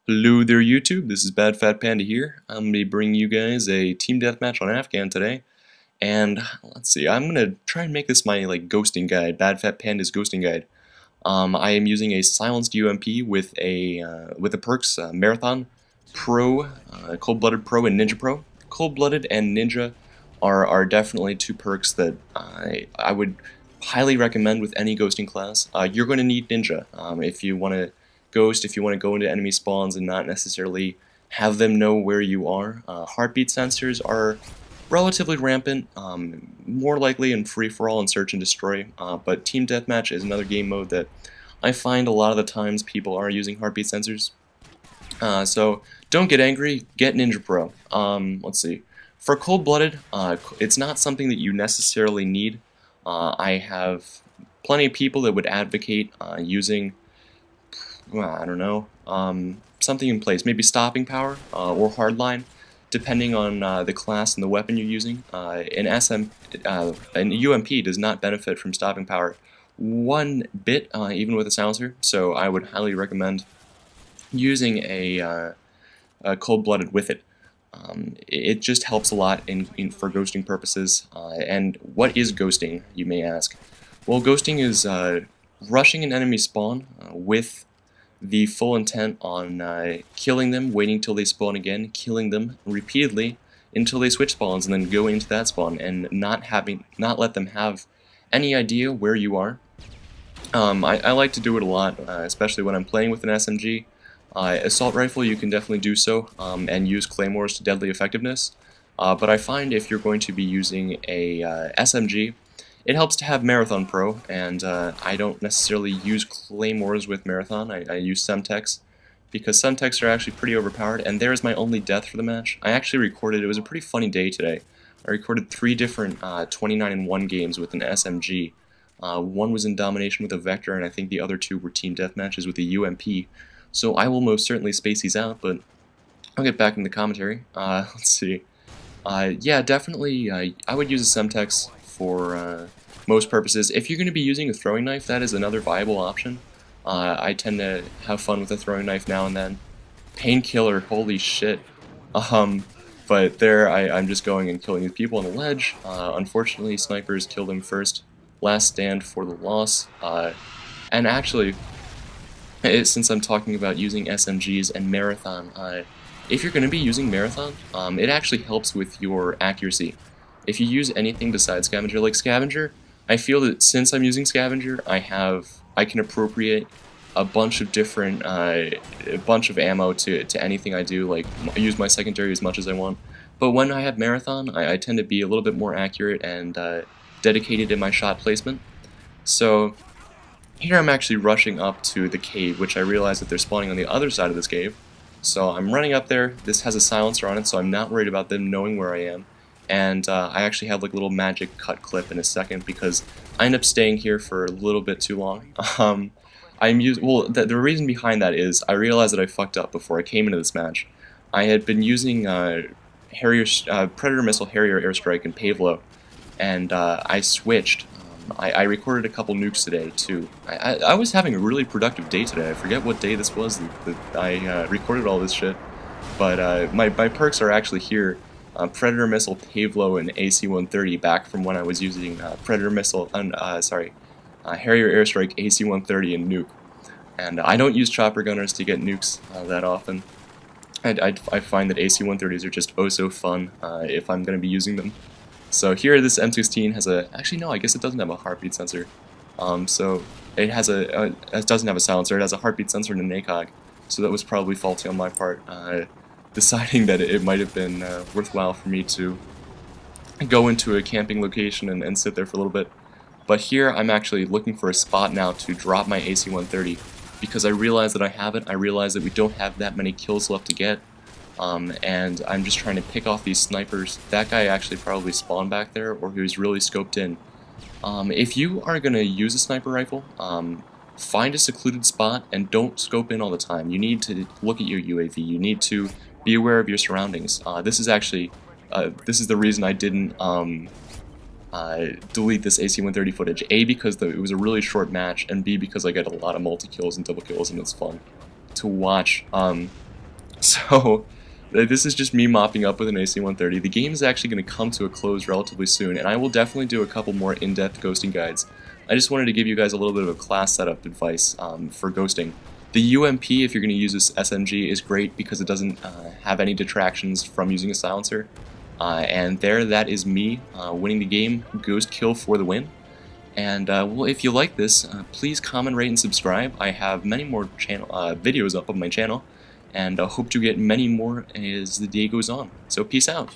Hello there YouTube, this is Bad Fat Panda here. I'm going to be bringing you guys a team deathmatch on Afghan today. And let's see, I'm going to try and make this my ghosting guide, Bad Fat Panda's ghosting guide. I am using a silenced UMP with the perks Marathon, Pro, Cold-Blooded Pro, and Ninja Pro. Cold-Blooded and Ninja are definitely two perks that I would highly recommend with any ghosting class. You're going to need Ninja if you want to ghost, if you want to go into enemy spawns and not necessarily have them know where you are. Heartbeat sensors are relatively rampant, more likely in free-for-all and search and destroy, but Team Deathmatch is another game mode that I find a lot of the times people are using heartbeat sensors. So don't get angry, get Ninja Pro. Let's see. For Cold-Blooded, it's not something that you necessarily need. I have plenty of people that would advocate using, well, I don't know, something in place, maybe stopping power or hardline, depending on the class and the weapon you're using. An UMP does not benefit from stopping power one bit, even with a silencer, so I would highly recommend using a cold-blooded with it. It just helps a lot for ghosting purposes. And what is ghosting, you may ask? Well, ghosting is rushing an enemy spawn with the full intent on killing them, waiting till they spawn again, killing them repeatedly until they switch spawns, and then go into that spawn and not let them have any idea where you are. I like to do it a lot, especially when I'm playing with an SMG. Assault rifle, you can definitely do so and use claymores to deadly effectiveness. But I find if you're going to be using a SMG, it helps to have Marathon Pro, and I don't necessarily use claymores with Marathon. I use Semtex, because Semtex are actually pretty overpowered, and there's my only death for the match. I actually recorded, it was a pretty funny day today. I recorded 3 different 29-1 games with an SMG. One was in domination with a Vector, and I think the other 2 were team deathmatches with a UMP. So I will most certainly space these out, but I'll get back in the commentary. Let's see. Yeah, definitely, I would use a Semtex for most purposes. If you're going to be using a throwing knife, that is another viable option. I tend to have fun with a throwing knife now and then. Painkiller, holy shit. But there, I'm just going and killing these people on the ledge. Unfortunately, snipers killed him first. Last stand for the loss. And actually, since I'm talking about using SMGs and Marathon, if you're going to be using Marathon, it actually helps with your accuracy. If you use anything besides Scavenger, like Scavenger, I feel that since I'm using Scavenger, I can appropriate a bunch of different, a bunch of ammo to anything I do, like use my secondary as much as I want. But when I have Marathon, I tend to be a little bit more accurate and dedicated in my shot placement. So here I'm actually rushing up to the cave, which I realize that they're spawning on the other side of this cave. So I'm running up there. This has a silencer on it, so I'm not worried about them knowing where I am. And I actually have like a little magic cut clip in a second because I end up staying here for a little bit too long. The reason behind that is I realized that I fucked up before I came into this match. I had been using Predator Missile Harrier Airstrike in Pavelow, and I switched. I recorded a couple nukes today too. I was having a really productive day today. I forget what day this was that I recorded all this shit, but my perks are actually here. Predator Missile, Pavelow, and AC-130 back from when I was using Predator Missile, Harrier Airstrike, AC-130, and Nuke. And I don't use chopper gunners to get nukes that often. I find that AC-130s are just oh so fun if I'm going to be using them. So here this M16 has a, actually no, I guess it doesn't have a heartbeat sensor. So it has it doesn't have a silencer, it has a heartbeat sensor and an ACOG. So that was probably faulty on my part. Deciding that it might have been worthwhile for me to go into a camping location and sit there for a little bit. But here I'm actually looking for a spot now to drop my AC-130 because I realize that I have it. I realize that we don't have that many kills left to get, and I'm just trying to pick off these snipers. That guy actually probably spawned back there, or he was really scoped in. If you are going to use a sniper rifle, find a secluded spot and don't scope in all the time. You need to look at your UAV. You need to be aware of your surroundings. This is actually, this is the reason I didn't delete this AC-130 footage. A, because it was a really short match, and B, because I get a lot of multi-kills and double kills and it's fun to watch. So this is just me mopping up with an AC-130. The game is actually going to come to a close relatively soon, and I will definitely do a couple more in-depth ghosting guides. I just wanted to give you guys a little bit of a class setup advice for ghosting. The UMP, if you're going to use this SMG, is great because it doesn't have any detractions from using a silencer. And that is me winning the game, ghost kill for the win. And well, if you like this, please comment, rate, and subscribe. I have many more videos up on my channel, and I hope to get many more as the day goes on. So peace out.